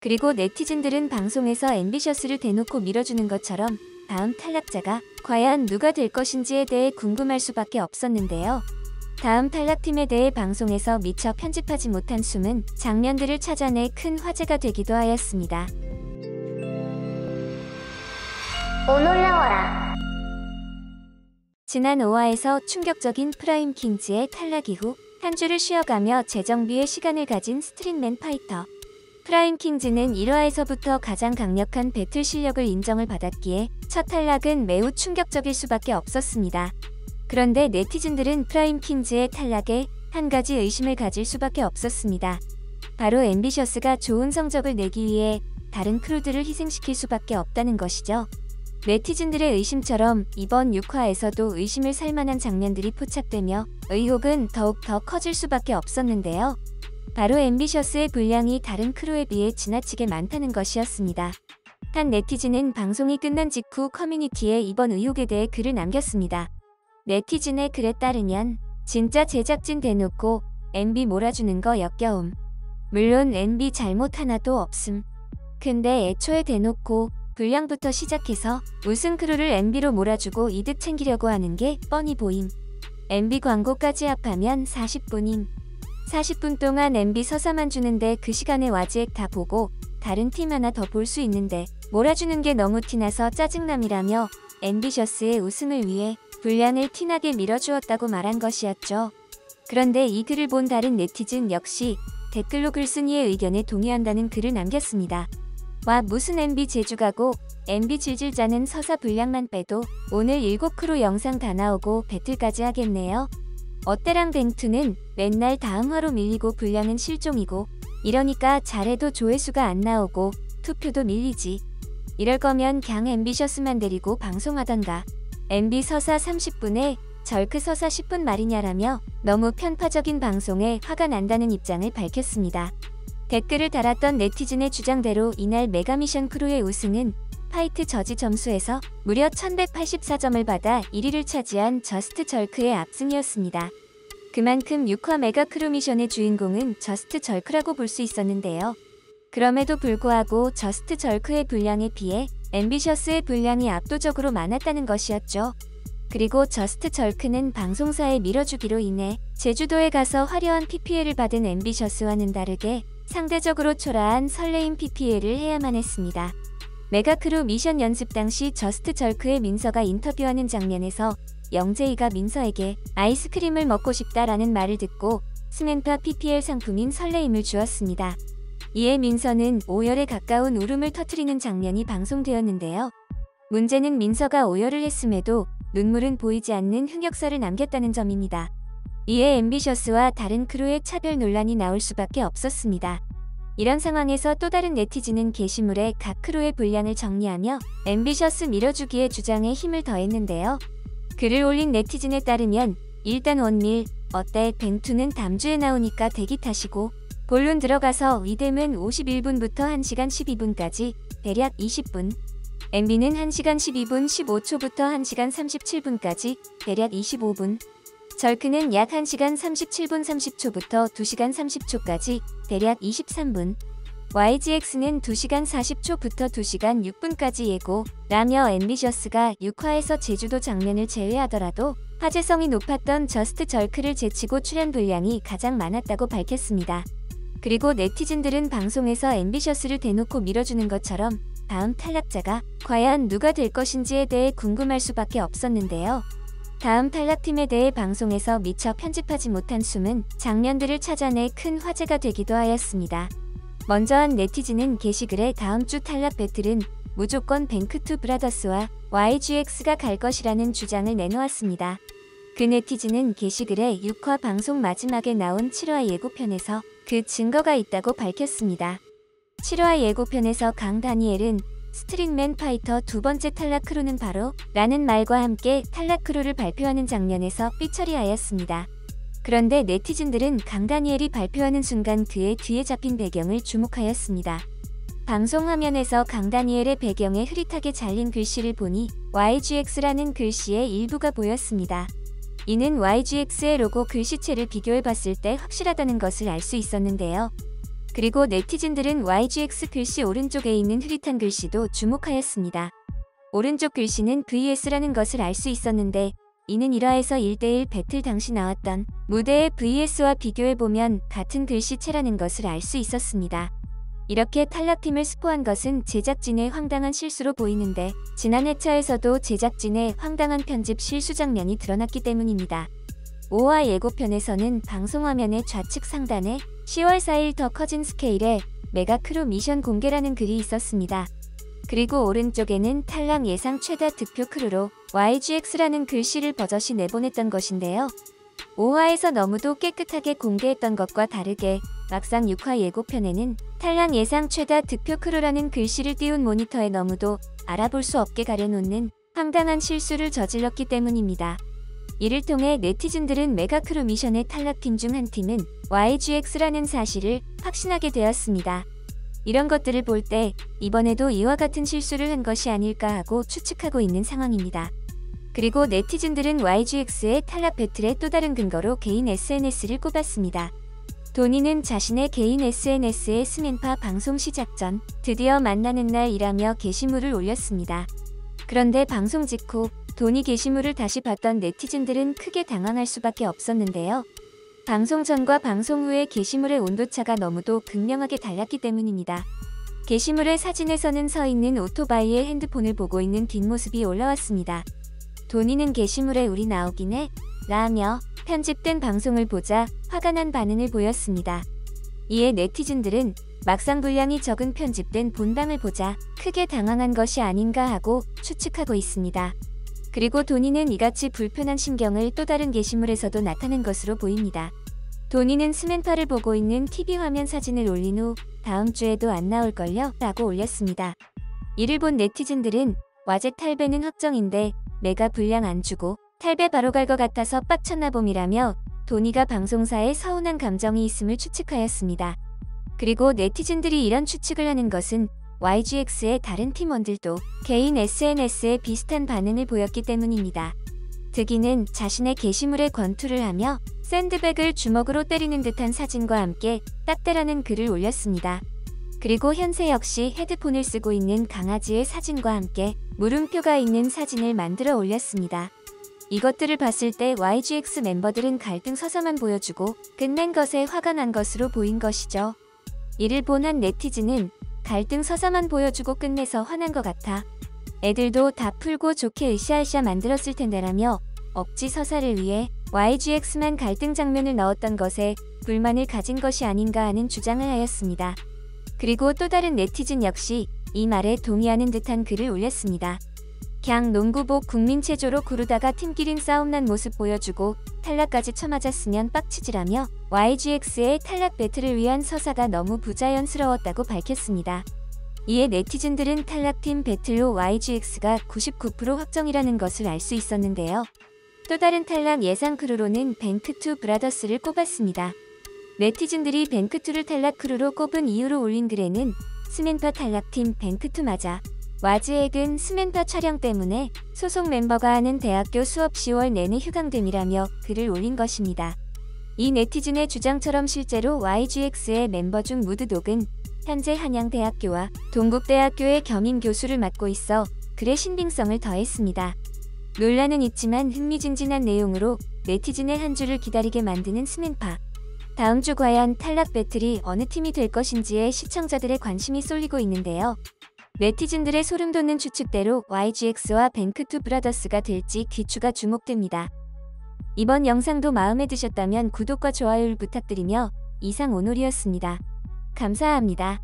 그리고 네티즌들은 방송에서 앰비셔스를 대놓고 밀어주는 것처럼 다음 탈락자가 과연 누가 될 것인지에 대해 궁금할 수밖에 없었는데요. 다음 탈락팀에 대해 방송에서 미처 편집하지 못한 숨은 장면들을 찾아내 큰 화제가 되기도 하였습니다. 오 놀라워라. 지난 5화에서 충격적인 프라임 킹즈의 탈락 이후 한 주를 쉬어가며 재정비의 시간을 가진 스트릿맨 파이터. 프라임 킹즈는 1화에서부터 가장 강력한 배틀 실력을 인정을 받았기에 첫 탈락은 매우 충격적일 수밖에 없었습니다. 그런데 네티즌들은 프라임 킹즈의 탈락에 한 가지 의심을 가질 수밖에 없었습니다. 바로 앰비셔스가 좋은 성적을 내기 위해 다른 크루들을 희생시킬 수밖에 없다는 것이죠. 네티즌들의 의심처럼 이번 6화에서도 의심을 살 만한 장면들이 포착되며 의혹은 더욱 더 커질 수밖에 없었는데요. 바로 앰비셔스의 분량이 다른 크루에 비해 지나치게 많다는 것이었습니다. 한 네티즌은 방송이 끝난 직후 커뮤니티에 이번 의혹에 대해 글을 남겼습니다. 네티즌의 글에 따르면 진짜 제작진 대놓고 MB 몰아주는 거 역겨움. 물론 MB 잘못 하나도 없음. 근데 애초에 대놓고 분량부터 시작해서 우승 크루를 MB로 몰아주고 이득 챙기려고 하는 게 뻔히 보임. MB 광고까지 합하면 40분임. 40분 동안 MB 서사만 주는데 그 시간에 와지액 다 보고 다른 팀 하나 더 볼 수 있는데 몰아주는 게 너무 티나서 짜증남이라며 앰비셔스의 우승을 위해 분량을 티나게 밀어주었다고 말한 것이었죠. 그런데 이 글을 본 다른 네티즌 역시 댓글로 글쓴이의 의견에 동의한다는 글을 남겼습니다. 와 무슨 MB 제주가고 MB 질질 짜는 서사 분량만 빼도 오늘 7크루 영상 다 나오고 배틀까지 하겠네요. 어때랑 뱅투는 맨날 다음 화로 밀리고 분량은 실종이고 이러니까 잘해도 조회수가 안 나오고 투표도 밀리지. 이럴 거면 그냥 앰비셔스만 데리고 방송하던가. MB 서사 30분에 절크 서사 10분 말이냐라며 너무 편파적인 방송에 화가 난다는 입장을 밝혔습니다. 댓글을 달았던 네티즌의 주장대로 이날 메가미션 크루의 우승은 파이트 저지 점수에서 무려 1184점을 받아 1위를 차지한 저스트 절크의 압승이었습니다. 그만큼 6화 메가 크루 미션의 주인공은 저스트 절크라고 볼 수 있었는데요. 그럼에도 불구하고 저스트 절크의 분량에 비해 앰비셔스의 분량이 압도적으로 많았다는 것이었죠. 그리고 저스트 절크는 방송사에 밀어주기로 인해 제주도에 가서 화려한 PPL을 받은 앰비셔스와는 다르게 상대적으로 초라한 설레임 PPL을 해야만 했습니다. 메가크루 미션 연습 당시 저스트 절크의 민서가 인터뷰하는 장면에서 영재이가 민서에게 아이스크림을 먹고 싶다라는 말을 듣고 스맨파 PPL 상품인 설레임을 주었습니다. 이에 민서는 오열에 가까운 울음을 터뜨리는 장면이 방송되었는데요. 문제는 민서가 오열을 했음에도 눈물은 보이지 않는 흑역사를 남겼다는 점입니다. 이에 앰비셔스와 다른 크루의 차별 논란이 나올 수밖에 없었습니다. 이런 상황에서 또 다른 네티즌은 게시물에 각 크루의 분량을 정리하며 앰비셔스 밀어주기의 주장에 힘을 더했는데요. 글을 올린 네티즌에 따르면 일단 원밀, 어때 뱅투는 다음주에 나오니까 대기 타시고 본론 들어가서 이뎀은 51분부터 1시간 12분까지 대략 20분, MB는 1시간 12분 15초부터 1시간 37분까지 대략 25분, 절크는 약 1시간 37분 30초부터 2시간 30초까지 대략 23분, YGX는 2시간 40초부터 2시간 6분까지 예고 라며 앰비셔스가 6화에서 제주도 장면을 제외하더라도 화제성이 높았던 저스트 절크를 제치고 출연 분량이 가장 많았다고 밝혔습니다. 그리고 네티즌들은 방송에서 앰비셔스를 대놓고 밀어주는 것처럼 다음 탈락자가 과연 누가 될 것인지에 대해 궁금할 수밖에 없었는데요. 다음 탈락팀에 대해 방송에서 미처 편집하지 못한 숨은 장면들을 찾아내 큰 화제가 되기도 하였습니다. 먼저 한 네티즌은 게시글에 다음 주 탈락 배틀은 무조건 뱅크투 브라더스와 YGX가 갈 것이라는 주장을 내놓았습니다. 그 네티즌은 게시글에 6화 방송 마지막에 나온 7화 예고편에서 그 증거가 있다고 밝혔습니다. 7화 예고편에서 강 다니엘은 스트릿맨 파이터 두 번째 탈락 크루는 바로 라는 말과 함께 탈락 크루를 발표하는 장면에서 삐처리하였습니다. 그런데 네티즌들은 강 다니엘이 발표하는 순간 그의 뒤에 잡힌 배경을 주목하였습니다. 방송 화면에서 강 다니엘의 배경에 흐릿하게 잘린 글씨를 보니 YGX라는 글씨의 일부가 보였습니다. 이는 YGX의 로고 글씨체를 비교해봤을 때 확실하다는 것을 알 수 있었는데요. 그리고 네티즌들은 YGX 글씨 오른쪽에 있는 흐릿한 글씨도 주목하였습니다. 오른쪽 글씨는 VS라는 것을 알 수 있었는데 이는 1화에서 1대1 배틀 당시 나왔던 무대의 VS와 비교해보면 같은 글씨체라는 것을 알 수 있었습니다. 이렇게 탈락팀을 스포한 것은 제작진의 황당한 실수로 보이는데 지난 회차에서도 제작진의 황당한 편집 실수 장면이 드러났기 때문입니다. 5화 예고편에서는 방송화면의 좌측 상단에 10월 4일 더 커진 스케일의 메가크루 미션 공개라는 글이 있었습니다. 그리고 오른쪽에는 탈락 예상 최다 득표 크루로 YGX라는 글씨를 버젓이 내보냈던 것인데요. 5화에서 너무도 깨끗하게 공개했던 것과 다르게 막상 6화 예고편에는 탈락 예상 최다 득표 크루라는 글씨를 띄운 모니터에 너무도 알아볼 수 없게 가려놓는 황당한 실수를 저질렀기 때문입니다. 이를 통해 네티즌들은 메가크루 미션의 탈락팀 중 한 팀은 YGX라는 사실을 확신하게 되었습니다. 이런 것들을 볼 때 이번에도 이와 같은 실수를 한 것이 아닐까 하고 추측하고 있는 상황입니다. 그리고 네티즌들은 YGX의 탈락 배틀의 또 다른 근거로 개인 SNS를 꼽았습니다. 도니는 자신의 개인 SNS에 스맨파 방송 시작 전 드디어 만나는 날이라며 게시물을 올렸습니다. 그런데 방송 직후 도니 게시물을 다시 봤던 네티즌들은 크게 당황할 수밖에 없었는데요. 방송 전과 방송 후의 게시물의 온도차가 너무도 극명하게 달랐기 때문입니다. 게시물의 사진에서는 서 있는 오토바이의 핸드폰을 보고 있는 뒷모습이 올라왔습니다. 도니는 게시물에 "우리 나오긴 해" 라며 편집된 방송을 보자 화가 난 반응을 보였습니다. 이에 네티즌들은 막상 분량이 적은 편집된 본방을 보자 크게 당황한 것이 아닌가 하고 추측하고 있습니다. 그리고 도니는 이같이 불편한 심경을 또 다른 게시물에서도 나타낸 것으로 보입니다. 도니는 스맨파를 보고 있는 TV 화면 사진을 올린 후 "다음 주에도 안 나올걸요?" 라고 올렸습니다. 이를 본 네티즌들은 "와제 탈배는 확정인데 내가 분량 안 주고 탈배 바로 갈 것 같아서 빡쳤나 봄이라며 도니가 방송사에 서운한 감정이 있음을 추측하였습니다. 그리고 네티즌들이 이런 추측을 하는 것은 YGX의 다른 팀원들도 개인 SNS에 비슷한 반응을 보였기 때문입니다. 득이는 자신의 게시물에 권투를 하며 샌드백을 주먹으로 때리는 듯한 사진과 함께 딱대라는 글을 올렸습니다. 그리고 현세 역시 헤드폰을 쓰고 있는 강아지의 사진과 함께 물음표가 있는 사진을 만들어 올렸습니다. 이것들을 봤을 때 YGX 멤버들은 갈등 서사만 보여주고 끝낸 것에 화가 난 것으로 보인 것이죠. 이를 본 한 네티즌은 "갈등 서사만 보여주고 끝내서 화난 것 같아. 애들도 다 풀고 좋게 으쌰으쌰 만들었을 텐데라며 억지 서사를 위해 YGX만 갈등 장면을 넣었던 것에 불만을 가진 것이 아닌가 하는 주장을 하였습니다. 그리고 또 다른 네티즌 역시 이 말에 동의하는 듯한 글을 올렸습니다. "갱 농구복 국민체조로 구르다가 팀끼린 싸움난 모습 보여주고 탈락까지 쳐맞았으면 빡치지라며 YGX의 탈락 배틀을 위한 서사가 너무 부자연스러웠다고 밝혔습니다. 이에 네티즌들은 탈락팀 배틀로 YGX가 99% 확정이라는 것을 알 수 있었는데요. 또 다른 탈락 예상 크루로는 뱅크투 브라더스를 꼽았습니다. 네티즌들이 뱅크투를 탈락 크루로 꼽은 이유로 올린 글에는 스맨파 탈락팀 뱅크투 맞아. 와즈액은 스맨파 촬영 때문에 소속 멤버가 하는 대학교 수업 10월 내내 휴강됨이라며 글을 올린 것입니다. 이 네티즌의 주장처럼 실제로 YGX의 멤버 중 무드독은 현재 한양대학교와 동국대학교의 겸임 교수를 맡고 있어 글의 신빙성을 더했습니다. 논란은 있지만 흥미진진한 내용으로 네티즌의 한 주를 기다리게 만드는 스맨파. 다음 주 과연 탈락 배틀이 어느 팀이 될 것인지에 시청자들의 관심이 쏠리고 있는데요. 네티즌들의 소름돋는 추측대로 YGX와 뱅크투 브라더스가 될지 귀추가 주목됩니다. 이번 영상도 마음에 드셨다면 구독과 좋아요를 부탁드리며 이상 오놀이었습니다. 감사합니다.